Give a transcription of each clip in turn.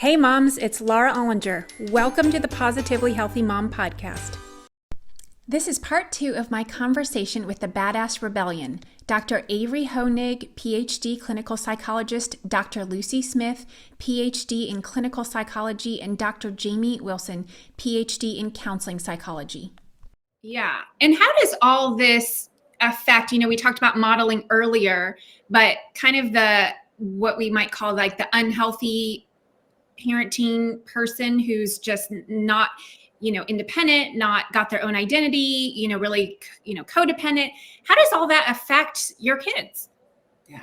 Hey moms, it's Laura Ollinger. Welcome to the Positively Healthy Mom podcast. This is part 2 of my conversation with the Badass Rebellion, Dr. Avery Honig, PhD clinical psychologist, Dr. Lucy Smith, PhD in clinical psychology, and Dr. Jamie Wilson, PhD in counseling psychology. Yeah. And how does all this affect, we talked about modeling earlier, but kind of what we might call like the unhealthy parenting person who's just not, independent, not got their own identity, really, codependent. How does all that affect your kids? Yeah.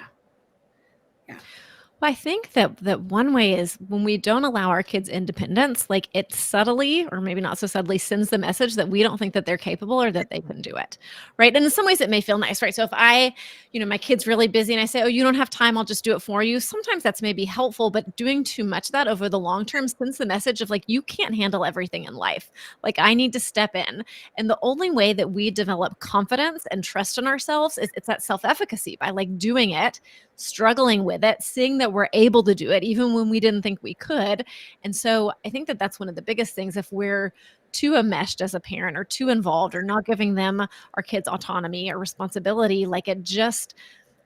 Well, I think that one way is when we don't allow our kids independence, like it subtly, or maybe not so subtly, sends the message that we don't think that they're capable or that they can do it, right? And in some ways it may feel nice, right? So if my kid's really busy and I say, oh, you don't have time, I'll just do it for you. Sometimes that's maybe helpful, but doing too much of that over the long term sends the message of like, you can't handle everything in life. Like I need to step in. And the only way that we develop confidence and trust in ourselves is it's that self-efficacy by like doing it, struggling with it, seeing that we're able to do it even when we didn't think we could. And so I think that that's one of the biggest things. If we're too enmeshed as a parent or too involved or not giving them, our kids, autonomy or responsibility, like it just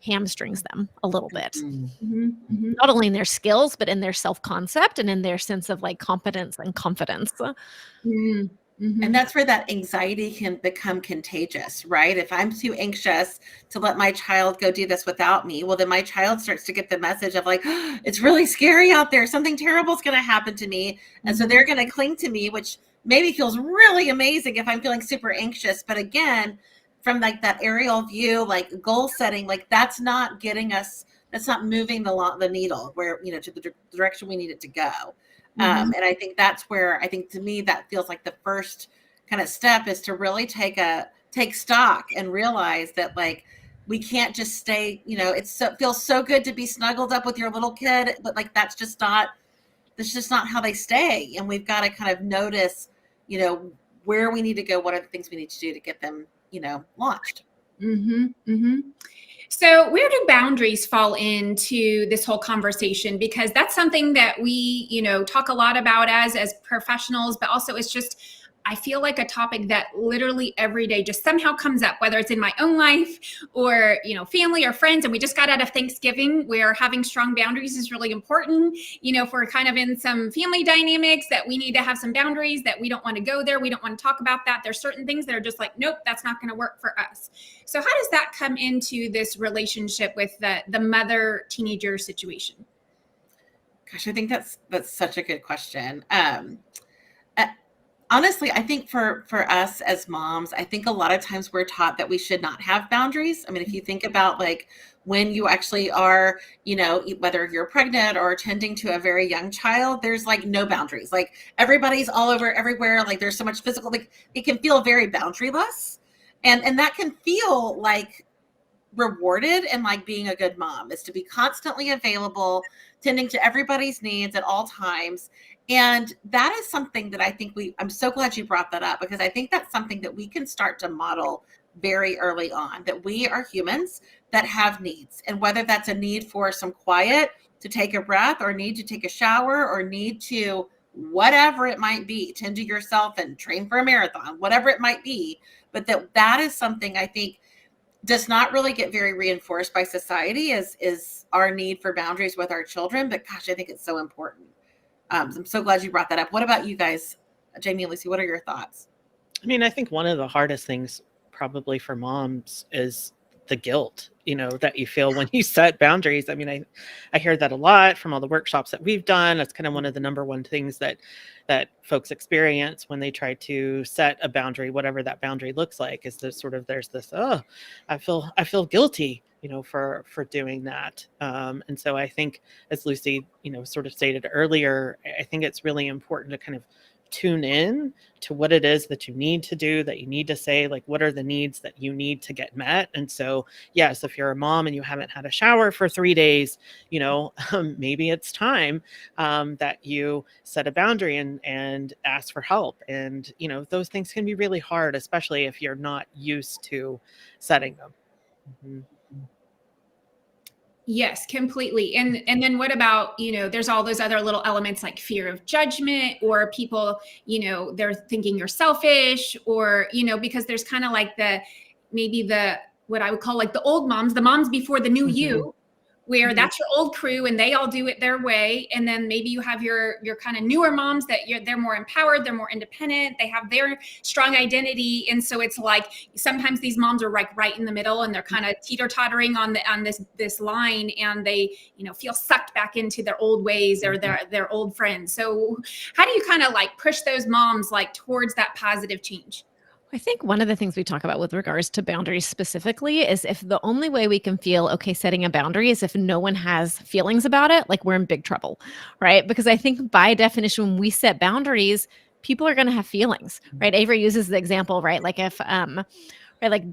hamstrings them a little bit. Mm-hmm. Mm-hmm. Not only in their skills, but in their self-concept and in their sense of like competence and confidence. Mm-hmm. And that's where that anxiety can become contagious, right? If I'm too anxious to let my child go do this without me, well, then my child starts to get the message of like, oh, it's really scary out there. Something terrible is going to happen to me. And so they're going to cling to me, which maybe feels really amazing if I'm feeling super anxious. But again, from like that aerial view, like goal setting, like that's not getting us, that's not moving the needle where, to the direction we need it to go. And I think that's where to me, that feels like the first kind of step is to really take stock and realize that like, we can't just stay, it feels so good to be snuggled up with your little kid, but like, that's just not how they stay. And we've got to kind of notice, where we need to go. What are the things we need to do to get them, launched? Mm-hmm. Mm-hmm. So where do boundaries fall into this whole conversation? Because that's something that we, talk a lot about as professionals, but also it's just, I feel like a topic that literally every day just somehow comes up, whether it's in my own life or, family or friends. And we just got out of Thanksgiving where having strong boundaries is really important. If we're kind of in some family dynamics that we need to have some boundaries, that we don't want to go there. We don't want to talk about that. There's certain things that are just like, nope, that's not going to work for us. So how does that come into this relationship with the mother teenager situation? Gosh, I think that's such a good question. Honestly, I think for us as moms, I think a lot of times we're taught that we should not have boundaries. I mean, if you think about like when you actually are, whether you're pregnant or tending to a very young child, there's like no boundaries. Like everybody's all over everywhere. Like there's so much physical, like it can feel very boundaryless. And that can feel like rewarded and like being a good mom is to be constantly available, tending to everybody's needs at all times. And that is something that I think I'm so glad you brought that up, because I think that's something that we can start to model very early on, that we are humans that have needs. And whether that's a need for some quiet, to take a breath, or need to take a shower, or need to whatever it might be, tend to yourself and train for a marathon, whatever it might be. But that is something I think does not really get very reinforced by society is our need for boundaries with our children. But gosh, I think it's so important. I'm so glad you brought that up. What about you guys, Jamie and Lucy? What are your thoughts? I mean, I think one of the hardest things probably for moms is the guilt, that you feel when you set boundaries. I mean, I hear that a lot from all the workshops that we've done. That's kind of one of the number one things that folks experience when they try to set a boundary, whatever that boundary looks like, is that sort of there's this, oh, I feel guilty, for doing that. And so I think, as Lucy, sort of stated earlier, I think it's really important to kind of tune in to what it is that you need to do, that you need to say, like, what are the needs that you need to get met. And so, yes, if you're a mom and you haven't had a shower for 3 days, maybe it's time that you set a boundary and ask for help. And, those things can be really hard, especially if you're not used to setting them. Mm-hmm. Yes, completely. And then what about, there's all those other little elements like fear of judgment, or people, they're thinking you're selfish, or, because there's kind of like maybe what I would call like the old moms, the moms before the new you, where that's your old crew and they all do it their way. And then maybe you have your kind of newer moms that they're more empowered, they're more independent, they have their strong identity. And so it's like sometimes these moms are like right in the middle, and they're kind of teeter-tottering on this line, and they feel sucked back into their old ways or their old friends. So how do you kind of like push those moms like towards that positive change? I think one of the things we talk about with regards to boundaries specifically is if the only way we can feel okay setting a boundary is if no one has feelings about it, like we're in big trouble, right? Because I think by definition, when we set boundaries, people are going to have feelings, right? Avery uses the example, right? Like if, right, like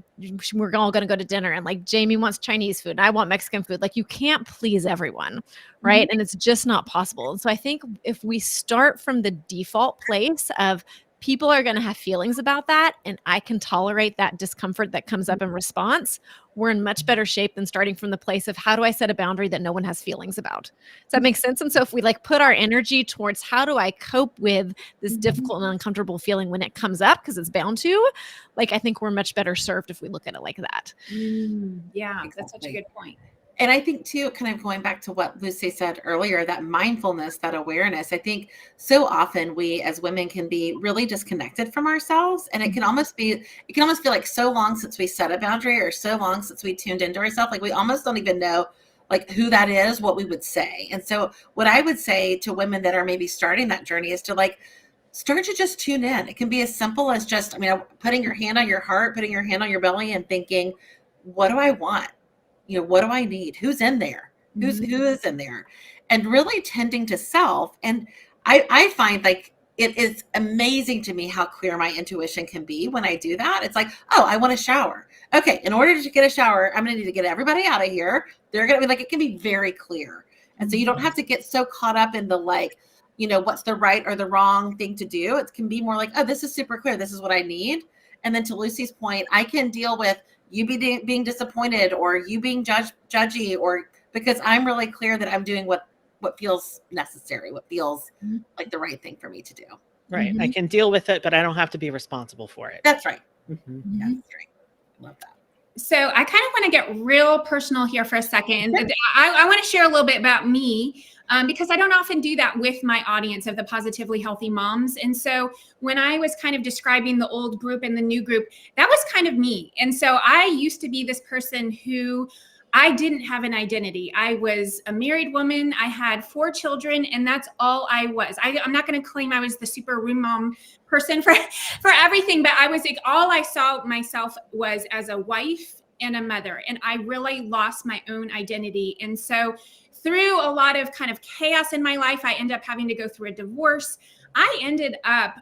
we're all going to go to dinner and like Jamie wants Chinese food and I want Mexican food. Like you can't please everyone, right? And it's just not possible. And so I think if we start from the default place of people are going to have feelings about that, and I can tolerate that discomfort that comes up in response, we're in much better shape than starting from the place of how do I set a boundary that no one has feelings about? Does that make sense? And so if we like put our energy towards how do I cope with this difficult and uncomfortable feeling when it comes up, because it's bound to, like, I think we're much better served if we look at it like that. Yeah, Exactly. that's such a good point. And I think too, kind of going back to what Lucy said earlier, that mindfulness, that awareness, I think so often we as women can be really disconnected from ourselves. And it can almost feel like so long since we set a boundary, or so long since we tuned into ourselves, like we almost don't even know like who that is, what we would say. And so what I would say to women that are maybe starting that journey is to like, start to just tune in. It can be as simple as just, putting your hand on your heart, putting your hand on your belly and thinking, what do I want? What do I need? Who's in there? Who is in there? And really tending to self. And I find like it is amazing to me how clear my intuition can be when I do that. It's like, oh, I want a shower. Okay, in order to get a shower, I'm going to need to get everybody out of here. They're going to be like, it can be very clear. And so you don't have to get so caught up in the like, what's the right or the wrong thing to do. It can be more like, oh, this is super clear. This is what I need. And then to Lucy's point, I can deal with you being disappointed, or you being judgy, or because I'm really clear that I'm doing what feels necessary, what feels like the right thing for me to do. Right. I can deal with it, but I don't have to be responsible for it. That's right. That's right. Love that. So I kind of want to get real personal here for a second. Okay. I want to share a little bit about me, because I don't often do that with my audience of the Positively Healthy Moms. And so when I was kind of describing the old group and the new group, that was kind of me. And so I used to be this person who I didn't have an identity. I was a married woman. I had 4 children, and that's all I was. I'm not going to claim I was the super room mom person for everything, but I was like, all I saw myself was as a wife and a mother. And I really lost my own identity. And so through a lot of kind of chaos in my life, I ended up having to go through a divorce. I ended up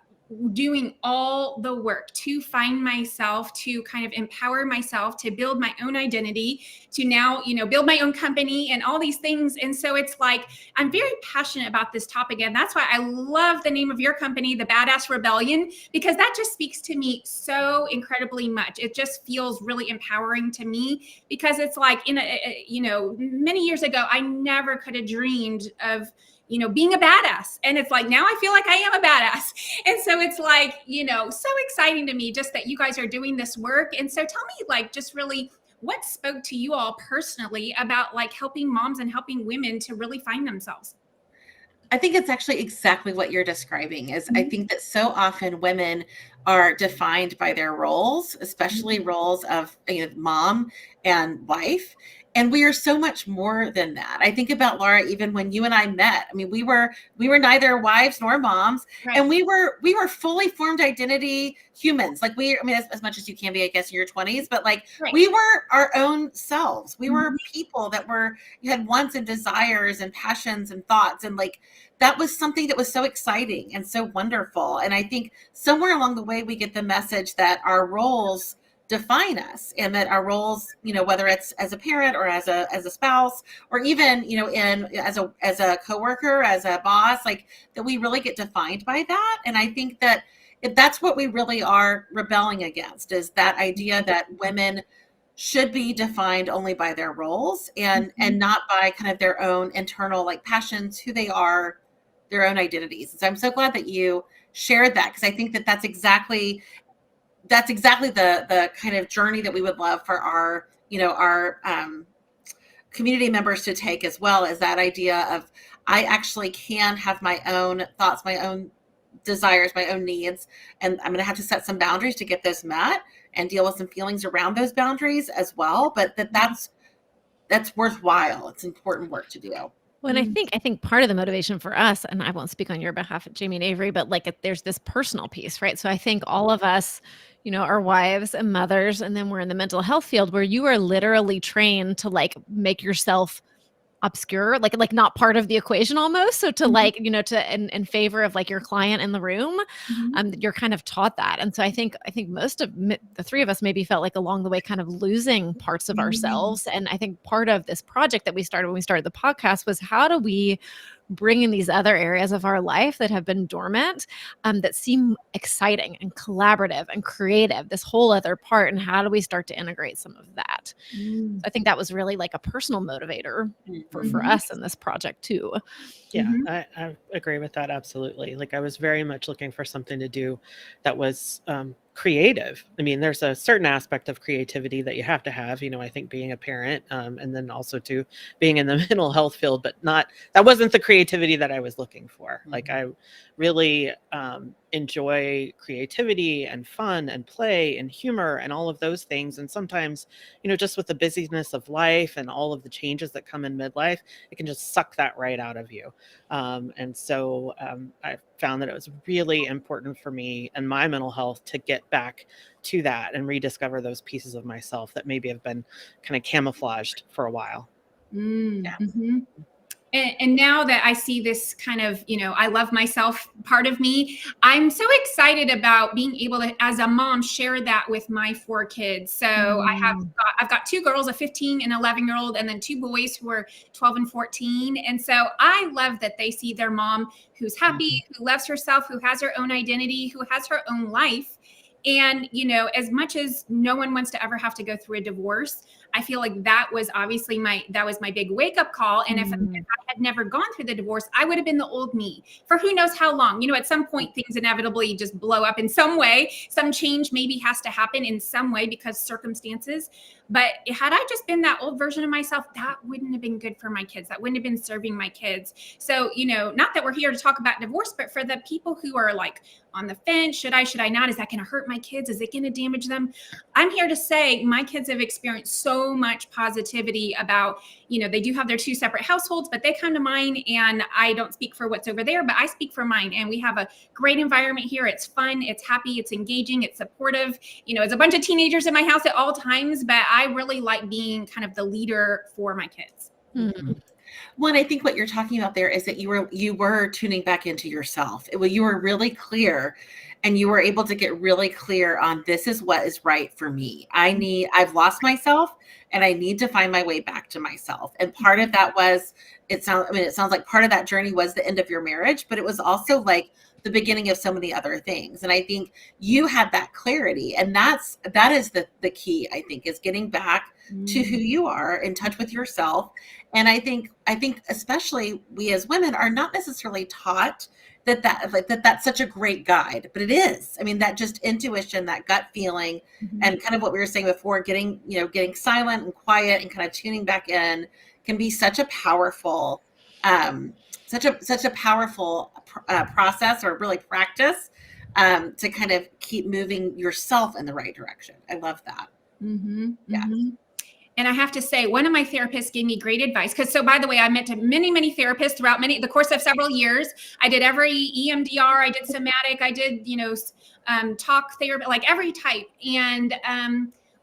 doing all the work to find myself, to kind of empower myself, to build my own identity, to now, build my own company and all these things. And so it's like, I'm very passionate about this topic. And that's why I love the name of your company, The Badass Rebellion, because that just speaks to me so incredibly much. It just feels really empowering to me, because it's like, many years ago, I never could have dreamed of being a badass. And it's like, now I feel like I am a badass. And so it's like, so exciting to me just that you guys are doing this work. And so tell me, like, just really what spoke to you all personally about like helping moms and helping women to really find themselves? I think it's actually exactly what you're describing. Is I think that so often women are defined by their roles, especially roles of mom and wife. And we are so much more than that. I think about Laura, even when you and I met, we were neither wives nor moms, right. And we were fully formed identity humans. Like as much as you can be, I guess, in your 20s, but like right. We were our own selves. We were people that had wants and desires and passions and thoughts. And like, that was something that was so exciting and so wonderful. And I think somewhere along the way, we get the message that our roles define us, and that our roles, whether it's as a parent or as a spouse, or even, as a coworker, as a boss, like that we really get defined by that. And I think that that's what we really are rebelling against, is that idea that women should be defined only by their roles and not by kind of their own internal like passions, who they are, their own identities. And so I'm so glad that you shared that, because I think that that's exactly the kind of journey that we would love for our, our community members to take as well, as that idea of, I actually can have my own thoughts, my own desires, my own needs, and I'm going to have to set some boundaries to get those met and deal with some feelings around those boundaries as well. But that's worthwhile. It's important work to do. Well, and I think part of the motivation for us, and I won't speak on your behalf, Jamie and Avery, but like there's this personal piece, right? So I think all of us, are wives and mothers, and then we're in the mental health field where you are literally trained to like make yourself obscure, like not part of the equation almost. So to like, to in favor of like your client in the room, you're kind of taught that. And so I think most of the three of us maybe felt like along the way kind of losing parts of ourselves. And I think part of this project that we started when we started the podcast was, how do we bring in these other areas of our life that have been dormant, that seem exciting and collaborative and creative, this whole other part, and how do we start to integrate some of that? So I think that was really like a personal motivator for us in this project too. Yeah, I agree with that. Absolutely. Like I was very much looking for something to do that was creative. I mean, there's a certain aspect of creativity that you have to have, I think being a parent, and then also to being in the mental health field, but that wasn't the creativity that I was looking for. Like I really enjoy creativity and fun and play and humor and all of those things. And sometimes, just with the busyness of life and all of the changes that come in midlife, it can just suck that right out of you. And so I found that it was really important for me and my mental health to get back to that and rediscover those pieces of myself that maybe have been kind of camouflaged for a while. Yeah. And now that I see this kind of, I love myself part of me, I'm so excited about being able to, as a mom, share that with my 4 kids. So I've got 2 girls, a 15 and 11-year-old, and then 2 boys who are 12 and 14. And so I love that they see their mom who's happy, who loves herself, who has her own identity, who has her own life. And, as much as no one wants to ever have to go through a divorce, I feel like that was obviously my big wake up call. And if I had never gone through the divorce, I would have been the old me for who knows how long. At some point, things inevitably just blow up in some way. Some change maybe has to happen in some way because circumstances. But had I just been that old version of myself, that wouldn't have been good for my kids. That wouldn't have been serving my kids. So, not that we're here to talk about divorce, but for the people who are like on the fence, should I not? Is that going to hurt my kids? Is it going to damage them? I'm here to say my kids have experienced so much positivity about, they do have their 2 separate households, but they come to mine, and I don't speak for what's over there, but I speak for mine. And we have a great environment here. It's fun. It's happy. It's engaging. It's supportive. It's a bunch of teenagers in my house at all times, but I really like being kind of the leader for my kids. Well, and I think what you're talking about there is that you were tuning back into yourself. You were really clear, and you were able to get really clear on, this is what is right for me. I've lost myself, and I need to find my way back to myself. And part of that was, it sounds like part of that journey was the end of your marriage, but it was also like the beginning of so many other things. And I think you had that clarity, and that is the key, I think, is getting back to who you are, in touch with yourself. And I think especially we as women are not necessarily taught that's such a great guide, but it is. I mean, that just intuition, that gut feeling, and kind of what we were saying before, getting silent and quiet and kind of tuning back in can be such a powerful, process, or really practice, to kind of keep moving yourself in the right direction. I love that. Yeah. And I have to say, one of my therapists gave me great advice. So by the way, I met many, many therapists throughout the course of several years. I did every EMDR, I did somatic, I did, talk therapy, like every type. And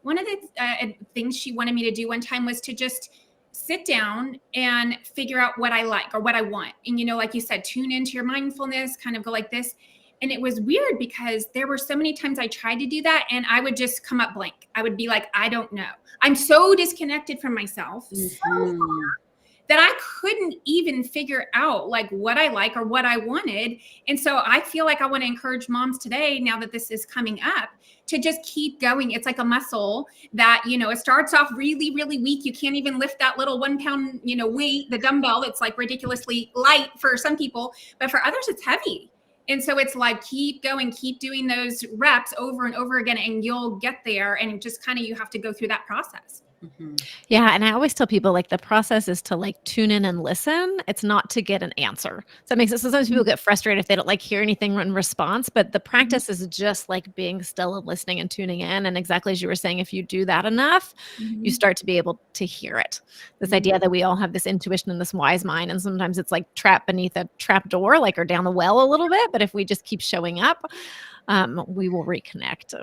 one of the things she wanted me to do one time was to just sit down and figure out what I like or what I want. And, like you said, tune into your mindfulness, kind of go like this. And it was weird because there were so many times I tried to do that and I would just come up blank. I would be like, I don't know. I'm so disconnected from myself so far that I couldn't even figure out like what I like or what I wanted. And so I feel like I want to encourage moms today, now that this is coming up, to just keep going. It's like a muscle that, it starts off really, really weak. You can't even lift that little 1 pound, weight, the dumbbell. It's like ridiculously light for some people, but for others it's heavy. And so it's like, keep going, keep doing those reps over and over again, and you'll get there. And just kind of, you have to go through that process. Mm-hmm. Yeah. And I always tell people, like, the process is to like tune in and listen. It's not to get an answer. So that makes it, sometimes people get frustrated if they don't like hear anything in response, but the practice is just like being still and listening and tuning in. And exactly as you were saying, if you do that enough, you start to be able to hear it. This idea that we all have this intuition and this wise mind, and sometimes it's like trapped beneath a trap door, like, or down the well a little bit. But if we just keep showing up, we will reconnect.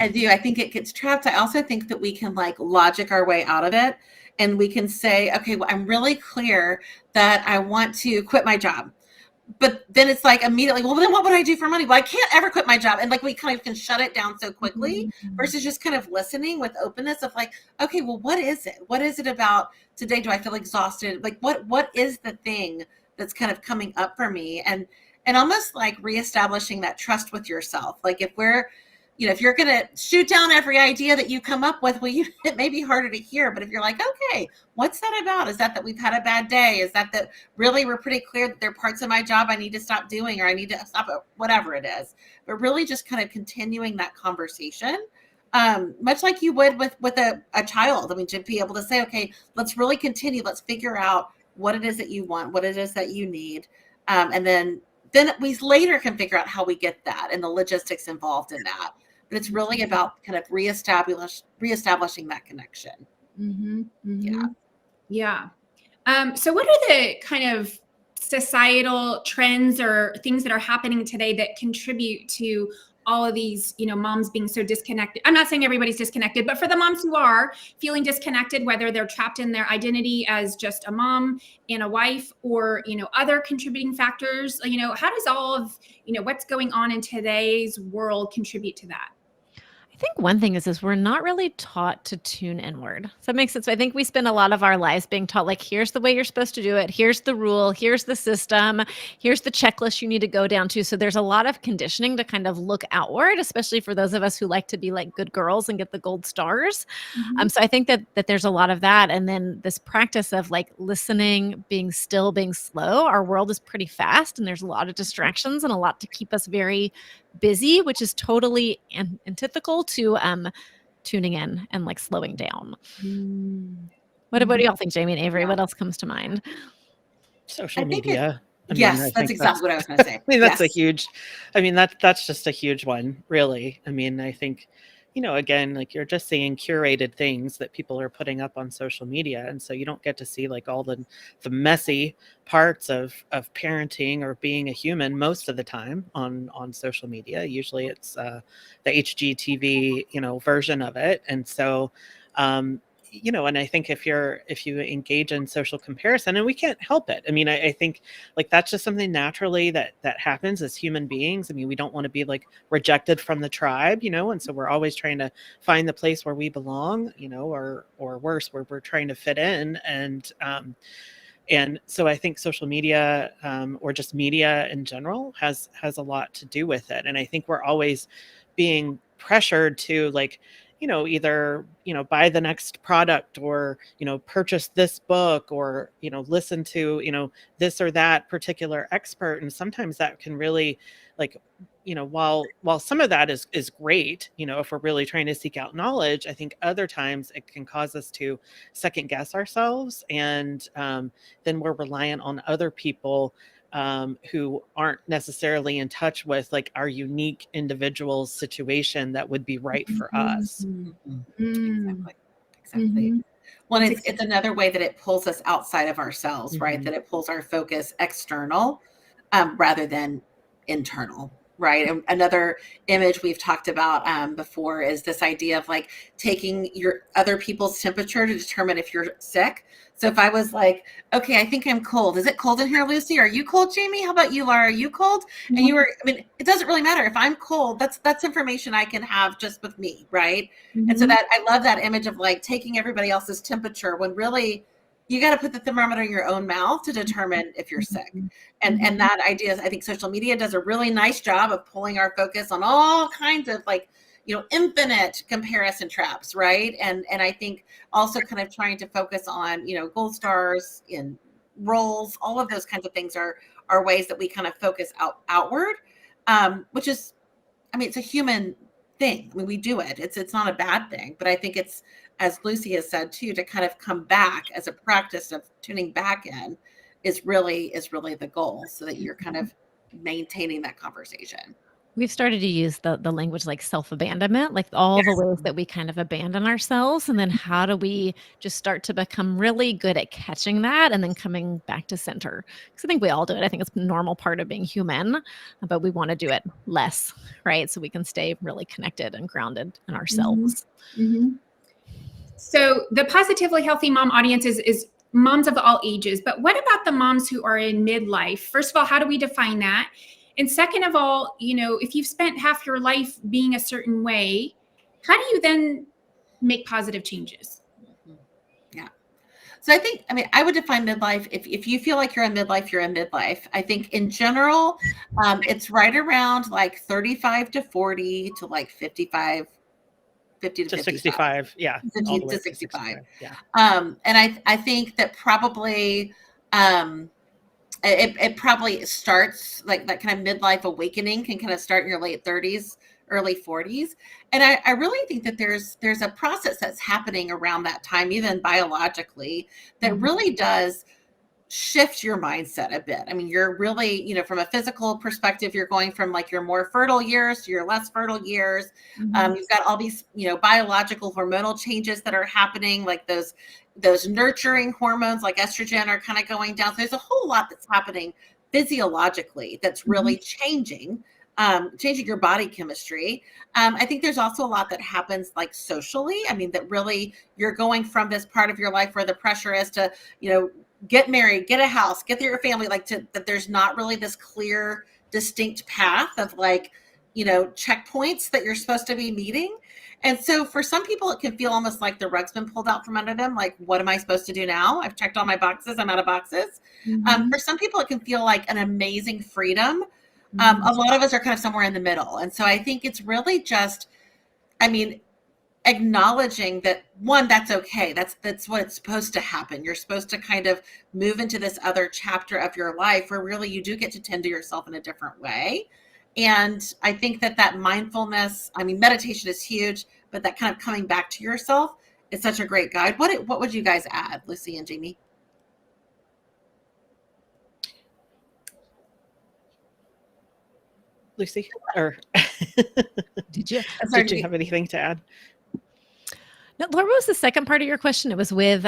I do. I think it gets trapped. I also think that we can like logic our way out of it, and we can say, okay, well, I'm really clear that I want to quit my job. But then it's like immediately, well, then what would I do for money? Well, I can't ever quit my job. And like, we kind of can shut it down so quickly versus just kind of listening with openness of like, okay, well, what is it? What is it about today? Do I feel exhausted? Like, what is the thing that's kind of coming up for me? And almost like reestablishing that trust with yourself. Like if we're, if you're going to shoot down every idea that you come up with, well, it may be harder to hear, but if you're like, okay, what's that about? Is that we've had a bad day? Is that really we're pretty clear that there are parts of my job I need to stop doing, or I need to stop whatever it is, but really just kind of continuing that conversation, much like you would with a child. I mean, to be able to say, okay, let's really continue. Let's figure out what it is that you want, what it is that you need. And then we later can figure out how we get that and the logistics involved in that. But it's really about kind of reestablishing that connection. Yeah. So what are the kind of societal trends or things that are happening today that contribute to all of these, moms being so disconnected? I'm not saying everybody's disconnected, but for the moms who are feeling disconnected, whether they're trapped in their identity as just a mom and a wife, or, other contributing factors, how does all of, what's going on in today's world contribute to that? I think one thing is we're not really taught to tune inward. So that makes sense. So I think we spend a lot of our lives being taught, like, here's the way you're supposed to do it. Here's the rule. Here's the system. Here's the checklist you need to go down to. So there's a lot of conditioning to kind of look outward, especially for those of us who like to be like good girls and get the gold stars. So I think that there's a lot of that. And then this practice of like listening, being still, being slow. Our world is pretty fast, and there's a lot of distractions and a lot to keep us very busy, which is totally antithetical to tuning in and like slowing down. What do y'all think, Jamie and Avery? What else comes to mind? I Social think media. that's exactly what I was going to say. I mean, that's Yes. a huge, that's just a huge one, really. I mean, I think, again, like, you're just seeing curated things that people are putting up on social media. And so you don't get to see like all the messy parts of parenting or being a human most of the time on social media. Usually it's the HGTV, version of it. And so, and I think if you engage in social comparison, and we can't help it. I mean, I think like that's just something naturally that happens as human beings. I mean, we don't want to be like rejected from the tribe, and so we're always trying to find the place where we belong, or worse, where we're trying to fit in. And so I think social media, or just media in general, has a lot to do with it. And I think we're always being pressured to like, either, buy the next product, or, purchase this book, or, listen to, this or that particular expert. And sometimes that can really like, while some of that is great, if we're really trying to seek out knowledge, I think other times it can cause us to second guess ourselves. And then we're reliant on other people who aren't necessarily in touch with like our unique individual situation that would be right for us. Exactly. Well, it's another way that it pulls us outside of ourselves, right? That it pulls our focus external rather than internal. Right. And another image we've talked about before is this idea of like taking your other people's temperature to determine if you're sick. So if I was like, okay, I think I'm cold. Is it cold in here, Lucy? Are you cold, Jamie? How about you, Laura? Are you cold? And you were, it doesn't really matter if I'm cold. That's information I can have just with me. Right. And so that I love that image of like taking everybody else's temperature when really, you got to put the thermometer in your own mouth to determine if you're sick. And that idea is, I think social media does a really nice job of pulling our focus on all kinds of like, infinite comparison traps, right? And I think also kind of trying to focus on, gold stars in roles, all of those kinds of things are ways that we kind of focus outward, which is, it's a human thing. We do it. It's not a bad thing, but I think it's, as Lucy has said too, to kind of come back as a practice of tuning back in is really the goal, so that you're kind of maintaining that conversation. We've started to use the language like self-abandonment, like all the ways that we kind of abandon ourselves. And then how do we just start to become really good at catching that and then coming back to center? Because I think we all do it. I think it's a normal part of being human, but we want to do it less, right? So we can stay really connected and grounded in ourselves. So the Positively Healthy Mom audience is moms of all ages. But what about the moms who are in midlife? First of all, how do we define that? And second of all, if you've spent half your life being a certain way, how do you then make positive changes? Yeah. So I think, I would define midlife. If you feel like you're in midlife, you're in midlife. I think in general, it's right around like 35 to 40 to like 50 to 65. Yeah. 50 to 65. Yeah. And I think that probably, it probably starts like that kind of midlife awakening can kind of start in your late 30s, early 40s. And I really think that there's a process that's happening around that time, even biologically, that really does shift your mindset a bit. You're really, from a physical perspective, you're going from like your more fertile years to your less fertile years. You've got all these, biological hormonal changes that are happening, like those nurturing hormones like estrogen are kind of going down. So there's a whole lot that's happening physiologically that's really changing your body chemistry. I think there's also a lot that happens like socially. That really you're going from this part of your life where the pressure is to, get married, get a house, get your family, that there's not really this clear, distinct path of like, checkpoints that you're supposed to be meeting. And so for some people, it can feel almost like the rug's been pulled out from under them. Like, what am I supposed to do now? I've checked all my boxes. I'm out of boxes. For some people, it can feel like an amazing freedom. A lot of us are kind of somewhere in the middle. And so I think it's really just, acknowledging that, one, that's okay. That's what it's supposed to happen. You're supposed to kind of move into this other chapter of your life where really you do get to tend to yourself in a different way. And I think that mindfulness, meditation is huge, but that kind of coming back to yourself is such a great guide. What would you guys add, Lucy and Jamie? Lucy, or Did you have anything to add? No, Laura, what was the second part of your question? It was with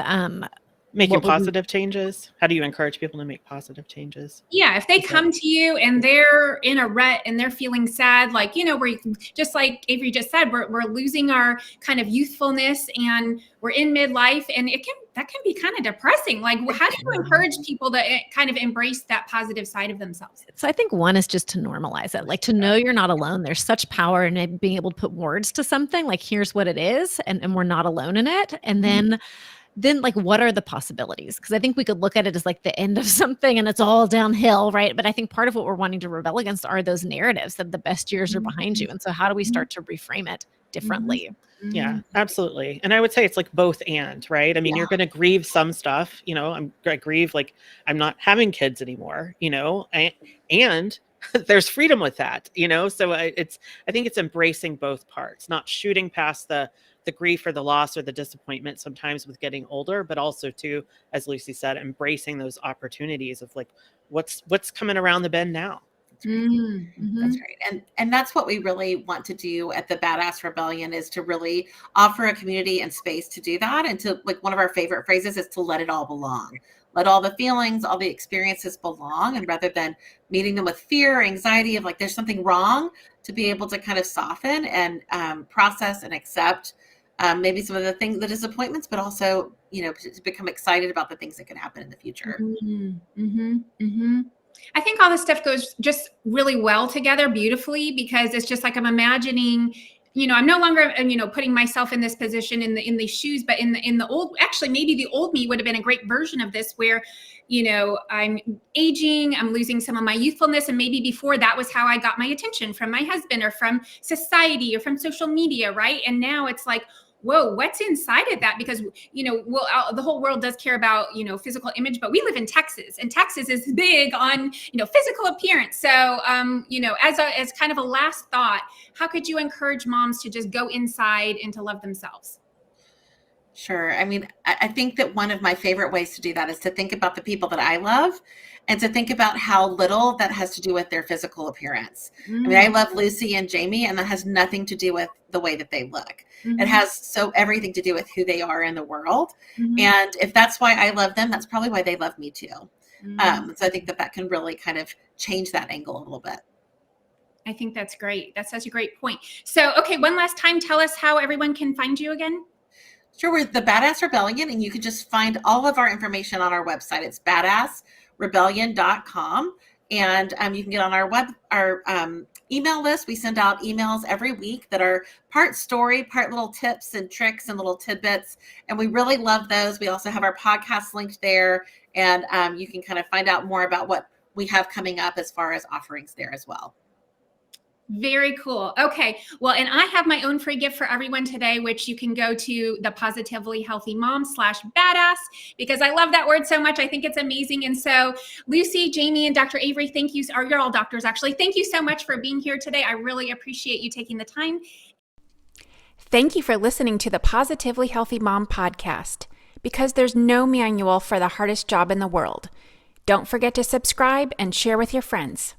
making positive changes. How do you encourage people to make positive changes? Yeah, if they come to you and they're in a rut and they're feeling sad, like, where you can, just like Avery just said, we're losing our kind of youthfulness and we're in midlife, and that can be kind of depressing. Like, how do you encourage people to kind of embrace that positive side of themselves? So I think one is just to normalize it, like to know you're not alone. There's such power in being able to put words to something, like here's what it is, and we're not alone in it. And then like, what are the possibilities? Because I think we could look at it as like the end of something and it's all downhill, right? But I think part of what we're wanting to rebel against are those narratives that the best years are behind you. And so how do we start to reframe it differently? Yeah, absolutely. And I would say it's like both and, right? You're going to grieve some stuff, I grieve like I'm not having kids anymore, and there's freedom with that, so I think it's embracing both parts, not shooting past the grief or the loss or the disappointment sometimes with getting older, but also too, as Lucy said, embracing those opportunities of like, what's coming around the bend now. That's right. And that's what we really want to do at the Badass Rebellion, is to really offer a community and space to do that. And to, like, one of our favorite phrases is to let it all belong. Let all the feelings, all the experiences belong. And rather than meeting them with fear, anxiety of like, there's something wrong, to be able to kind of soften and process and accept maybe some of the disappointments, but also, to become excited about the things that can happen in the future. I think all this stuff goes just really well together, beautifully, because it's just like I'm imagining I'm no longer, putting myself in this position in these shoes, but in the old, actually, maybe the old me would have been a great version of this where, I'm aging, I'm losing some of my youthfulness. And maybe before that was how I got my attention from my husband or from society or from social media. Right. And now it's like, whoa, what's inside of that? Because, the whole world does care about, physical image, but we live in Texas, and Texas is big on, physical appearance. So, as kind of a last thought, how could you encourage moms to just go inside and to love themselves? Sure. I mean, I think that one of my favorite ways to do that is to think about the people that I love and to think about how little that has to do with their physical appearance. I mean, I love Lucy and Jamie, and that has nothing to do with the way that they look. It has everything to do with who they are in the world. And if that's why I love them, that's probably why they love me too. So I think that can really kind of change that angle a little bit. I think that's great. That's such a great point. So, okay, one last time, tell us how everyone can find you again. Sure, we're the Badass Rebellion, and you can just find all of our information on our website. It's badassrebellion.com, and you can get on our email list. We send out emails every week that are part story, part little tips and tricks and little tidbits, and we really love those. We also have our podcast linked there, and you can kind of find out more about what we have coming up as far as offerings there as well. Very cool. Okay. Well, and I have my own free gift for everyone today, which you can go to the Positively Healthy Mom /badass, because I love that word so much. I think it's amazing. And so Lucy, Jamie, and Dr. Avery, thank you. You're all doctors, actually. Thank you so much for being here today. I really appreciate you taking the time. Thank you for listening to the Positively Healthy Mom podcast, because there's no manual for the hardest job in the world. Don't forget to subscribe and share with your friends.